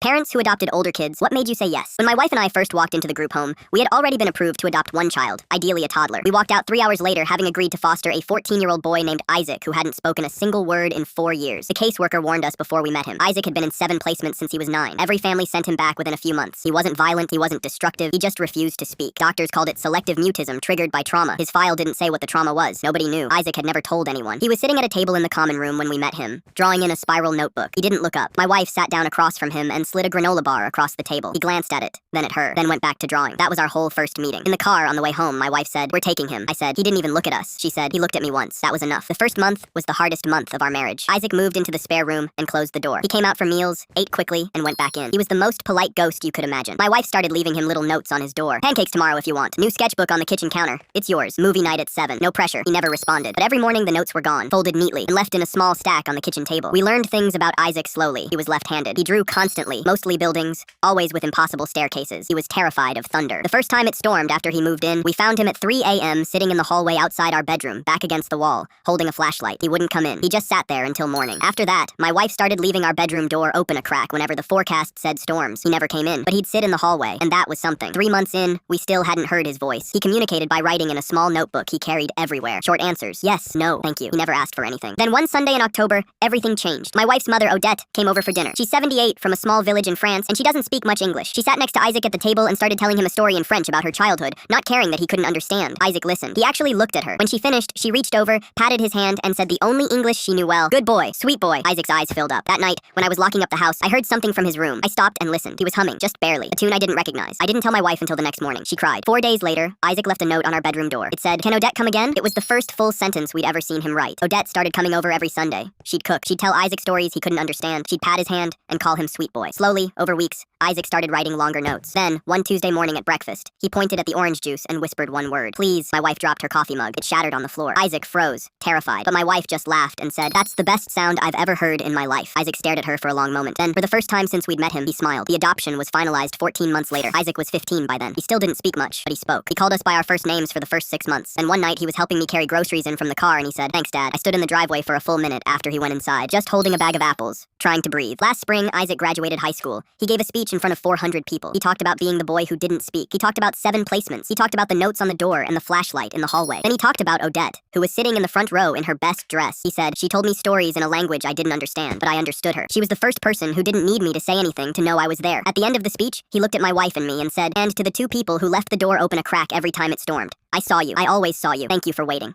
Parents who adopted older kids, what made you say yes? When my wife and I first walked into the group home, we had already been approved to adopt one child, ideally a toddler. We walked out 3 hours later having agreed to foster a 14-year-old boy named Isaac who hadn't spoken a single word in 4 years. The caseworker warned us before we met him. Isaac had been in 7 placements since he was 9. Every family sent him back within a few months. He wasn't violent, he wasn't destructive, he just refused to speak. Doctors called it selective mutism triggered by trauma. His file didn't say what the trauma was. Nobody knew. Isaac had never told anyone. He was sitting at a table in the common room when we met him, drawing in a spiral notebook. He didn't look up. My wife sat down across from him and slid a granola bar across the table. He glanced at it, then at her, then went back to drawing. That was our whole first meeting. In the car on the way home, my wife said, "We're taking him." I said, "He didn't even look at us." She said, "He looked at me once. That was enough." The first month was the hardest month of our marriage. Isaac moved into the spare room and closed the door. He came out for meals, ate quickly, and went back in. He was the most polite ghost you could imagine. My wife started leaving him little notes on his door. "Pancakes tomorrow if you want. New sketchbook on the kitchen counter. It's yours. Movie night at 7. No pressure." He never responded. But every morning the notes were gone, folded neatly, and left in a small stack on the kitchen table. We learned things about Isaac slowly. He was left-handed. He drew constantly, mostly buildings, always with impossible staircases. He was terrified of thunder. The first time it stormed after he moved in, we found him at 3 a.m. sitting in the hallway outside our bedroom, back against the wall, holding a flashlight. He wouldn't come in. He just sat there until morning. After that, my wife started leaving our bedroom door open a crack whenever the forecast said storms. He never came in, but he'd sit in the hallway, and that was something. 3 months in, we still hadn't heard his voice. He communicated by writing in a small notebook he carried everywhere. Short answers: yes, no, thank you. He never asked for anything. Then one Sunday in October, everything changed. My wife's mother, Odette, came over for dinner. She's 78, from a small village in France, and she doesn't speak much English. She sat next to Isaac at the table and started telling him a story in French about her childhood, not caring that he couldn't understand. Isaac listened. He actually looked at her. When she finished, she reached over, patted his hand, and said the only English she knew well: "Good boy, sweet boy." Isaac's eyes filled up. That night, when I was locking up the house, I heard something from his room. I stopped and listened. He was humming, just barely, a tune I didn't recognize. I didn't tell my wife until the next morning. She cried. 4 days later, Isaac left a note on our bedroom door. It said, "Can Odette come again?" It was the first full sentence we'd ever seen him write. Odette started coming over every Sunday. She'd cook. She'd tell Isaac stories he couldn't understand. She'd pat his hand and call him sweet boy. Slowly, over weeks, Isaac started writing longer notes. Then, one Tuesday morning at breakfast, he pointed at the orange juice and whispered one word: "Please." My wife dropped her coffee mug. It shattered on the floor. Isaac froze, terrified. But my wife just laughed and said, "That's the best sound I've ever heard in my life." Isaac stared at her for a long moment. Then, for the first time since we'd met him, he smiled. The adoption was finalized 14 months later. Isaac was 15 by then. He still didn't speak much, but he spoke. He called us by our first names for the first 6 months. And one night, he was helping me carry groceries in from the car, and he said, "Thanks, Dad." I stood in the driveway for a full minute after he went inside, just holding a bag of apples, trying to breathe. Last spring, Isaac graduated high school. He gave a speech in front of 400 people. He talked about being the boy who didn't speak. He talked about 7 placements. He talked about the notes on the door and the flashlight in the hallway. Then he talked about Odette, who was sitting in the front row in her best dress. He said, "She told me stories in a language I didn't understand, but I understood her. She was the first person who didn't need me to say anything to know I was there." At the end of the speech, he looked at my wife and me and said, "And to the 2 people who left the door open a crack every time it stormed, I saw you. I always saw you. Thank you for waiting."